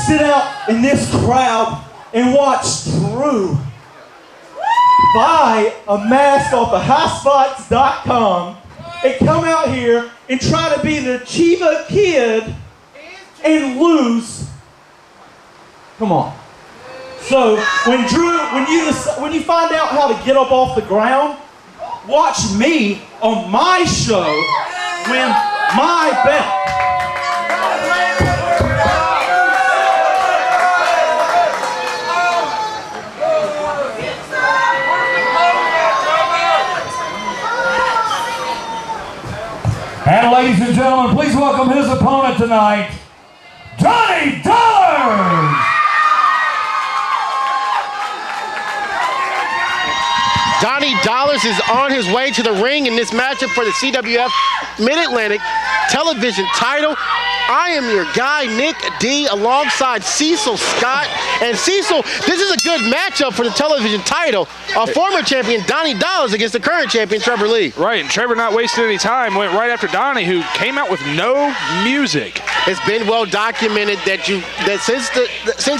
sit out in this crowd and watch Drew buy a mask off of highspots.com and come out here and try to be the Chiva Kid and lose. Come on. So when you find out how to get up off the ground, watch me on my show win my belt. And ladies and gentlemen, please welcome his opponent tonight, Donnie Dollars! Donnie Dollars is on his way to the ring in this matchup for the CWF Mid-Atlantic television title. I am your guy, Nick D, alongside Cecil Scott. And Cecil, this is a good matchup for the television title. A former champion, Donnie Dollars, against the current champion, Trevor Lee. Right, and Trevor not wasting any time, went right after Donnie, who came out with no music. It's been well documented that since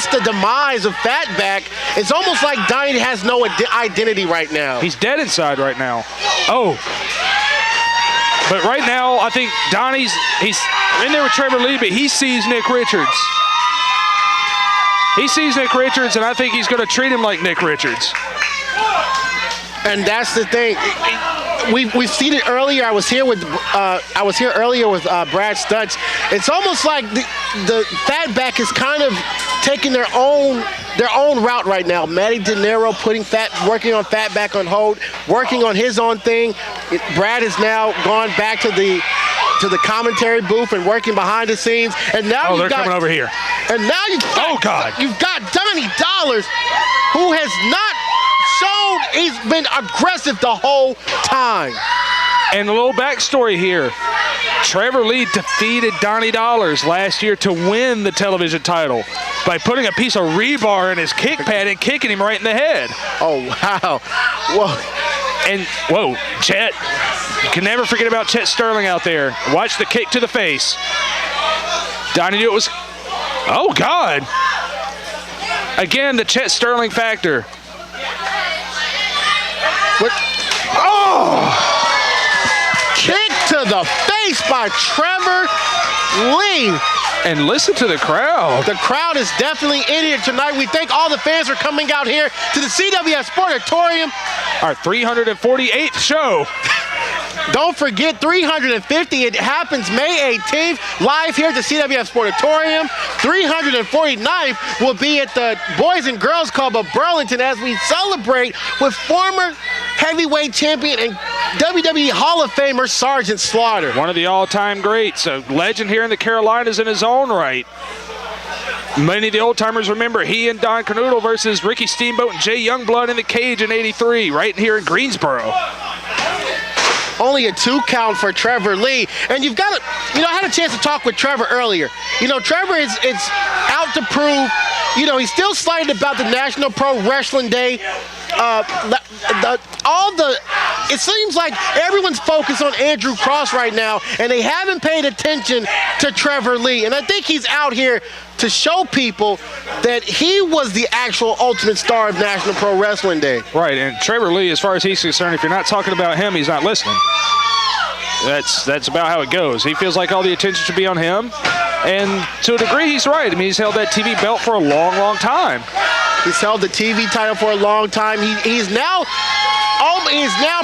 the demise of Fatback, it's almost like Donnie has no identity right now. He's dead inside right now. Oh. But right now, I think he's in there with Trevor Lee, but he sees Nick Richards. He sees Nick Richards, and I think he's going to treat him like Nick Richards. And that's the thing. We've seen it earlier. I was here earlier with Brad Stutts. It's almost like the Fatback is kind of taking their own route right now. Matty de Nero working on Fatback on hold, working on his own thing. Brad has now gone back to the commentary booth and working behind the scenes. And now they're coming over here. And now you've got Donnie Dollars, who has not shown he's been aggressive the whole time. And a little backstory here. Trevor Lee defeated Donnie Dollars last year to win the television title by putting a piece of rebar in his kick pad and kicking him right in the head. Oh, wow. Whoa. And, whoa, Chet. You can never forget about Chet Sterling out there. Watch the kick to the face. Donnie knew it was, oh, God. Again, the Chet Sterling factor. What? Oh! Kick to the face by Trevor Lee. And listen to the crowd. The crowd is definitely in here tonight. We thank all the fans for coming out here to the CWF Sportatorium. Our 348th show. Don't forget 350. It happens May 18th, live here at the CWF Sportatorium. 349th will be at the Boys and Girls Club of Burlington as we celebrate with former heavyweight champion and WWE Hall of Famer Sergeant Slaughter. One of the all-time greats, a legend here in the Carolinas in his own right. Many of the old-timers remember he and Don Kernodle versus Ricky Steamboat and Jay Youngblood in the cage in '83, right here in Greensboro. Only a 2 count for Trevor Lee. And you've got to, I had a chance to talk with Trevor earlier. Trevor is out to prove, he's still slighted about the National Pro Wrestling Day. It seems like everyone's focused on Andrew Cross right now, and they haven't paid attention to Trevor Lee. And I think he's out here to show people that he was the actual ultimate star of National Pro Wrestling Day. Right, and Trevor Lee, as far as he's concerned, if you're not talking about him, he's not listening. That's about how it goes. He feels like all the attention should be on him, and to a degree, he's right. I mean, he's held that TV belt for a long, long time. He's held the TV title for a long time. He's now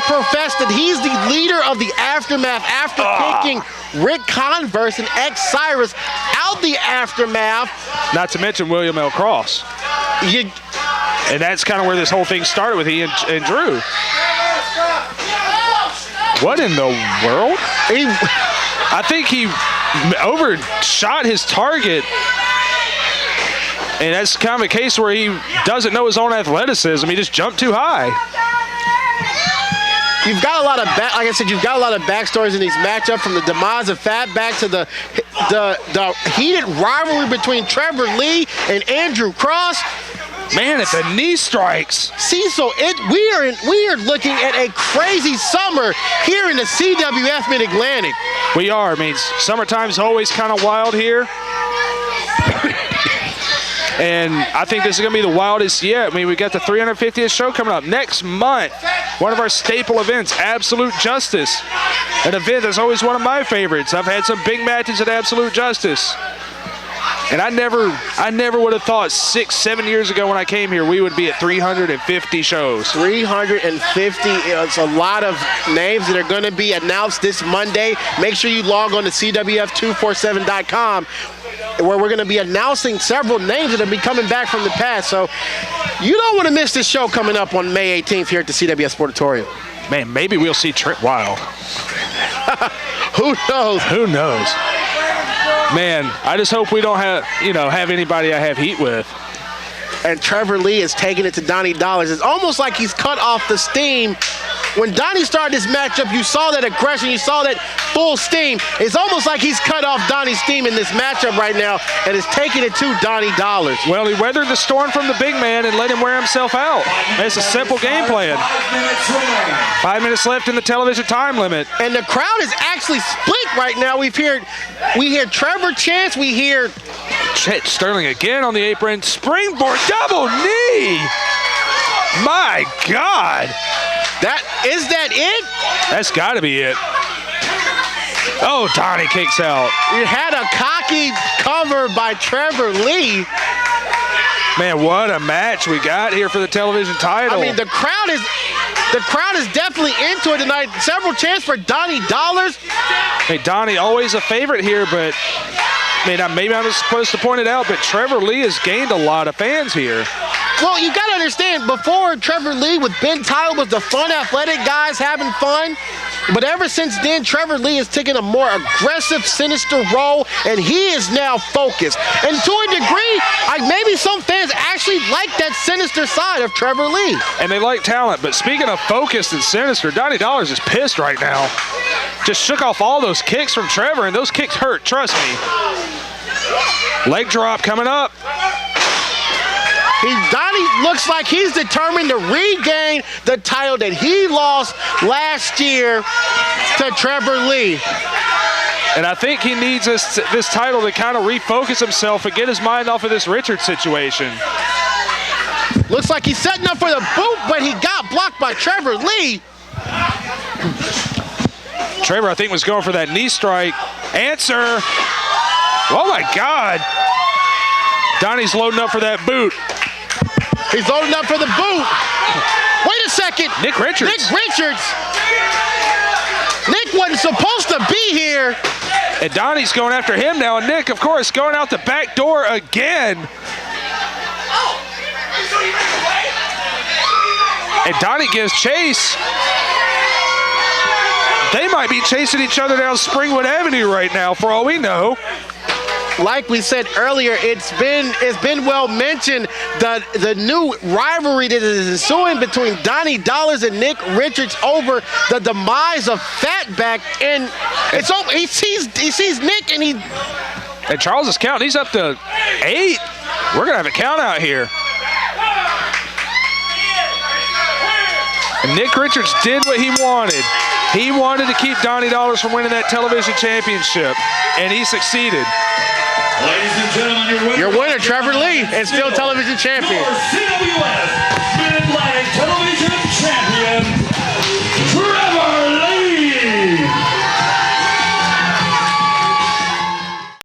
professed that he's the leader of the Aftermath after kicking Ric Converse and X-Cyrus out the Aftermath. Not to mention William L. Cross. And that's kind of where this whole thing started with he and Drew. What in the world? I think he overshot his target. And that's kind of a case where he doesn't know his own athleticism. He just jumped too high. You've got a lot of backstories in these matchups, from the demise of Fatback to the heated rivalry between Trevor Lee and Andrew Cross. Man, it's the knee strikes. Cecil, we are looking at a crazy summer here in the CWF And I think this is going to be the wildest yet. I mean, we got the 350th show coming up next month. One of our staple events, Absolute Justice. An event that's always one of my favorites. I've had some big matches at Absolute Justice. And I never would have thought 6-7 years ago when I came here we would be at 350 shows. 350. It's a lot of names that are going to be announced this Monday. Make sure you log on to CWF247.com, where we're going to be announcing several names that will be coming back from the past. So you don't want to miss this show coming up on May 18th here at the CWF Sportatorium. Man, maybe we'll see Trent Wild. Who knows? Who knows? Man, I just hope we don't have anybody I have heat with. And Trevor Lee is taking it to Donnie Dollars. It's almost like he's cut off the steam. When Donnie started this matchup, you saw that aggression, you saw that full steam. It's almost like he's cut off Donnie's steam in this matchup right now and is taking it to Donnie Dollars. Well, he weathered the storm from the big man and let him wear himself out. It's a simple game plan. 5 minutes left in the television time limit. And the crowd is actually split right now. We hear Trevor chants, we hear Chet Sterling again on the apron. Springboard double knee. My God. Is that it? That's got to be it. Oh, Donnie kicks out. You had a cocky cover by Trevor Lee. Man, what a match we got here for the television title. I mean, the crowd is definitely into it tonight. Several chances for Donnie Dollars. Hey, Donnie, always a favorite here, but maybe I'm supposed to point it out, but Trevor Lee has gained a lot of fans here. Well, you got to understand, before Trevor Lee with Ben Tile was the fun, athletic guys having fun. But ever since then, Trevor Lee has taken a more aggressive, sinister role, and he is now focused. And to a degree, maybe some fans actually like that sinister side of Trevor Lee. And they like talent. But speaking of focused and sinister, Donnie Dollars is pissed right now. Just shook off all those kicks from Trevor, and those kicks hurt, trust me. Leg drop coming up. Donnie looks like he's determined to regain the title that he lost last year to Trevor Lee. And I think he needs this title to kind of refocus himself and get his mind off of this Richards situation. Looks like he's setting up for the boot, but he got blocked by Trevor Lee. Trevor, I think, was going for that knee strike. Answer. Oh, my God. Donnie's loading up for that boot. He's loading up for the boot. Wait a second. Nick Richards. Nick wasn't supposed to be here. And Donnie's going after him now. And Nick, of course, going out the back door again. And Donnie gives chase. They might be chasing each other down Springwood Avenue right now, for all we know. Like we said earlier, it's been well mentioned the new rivalry that is ensuing between Donnie Dollars and Nick Richards over the demise of Fatback, and it's over. He sees Nick, and Charles is counting. He's up to 8. We're gonna have a count out here. And Nick Richards did what he wanted. He wanted to keep Donnie Dollars from winning that television championship, and he succeeded. Ladies and gentlemen, your winner, Trevor Lee, and still television champion. CWF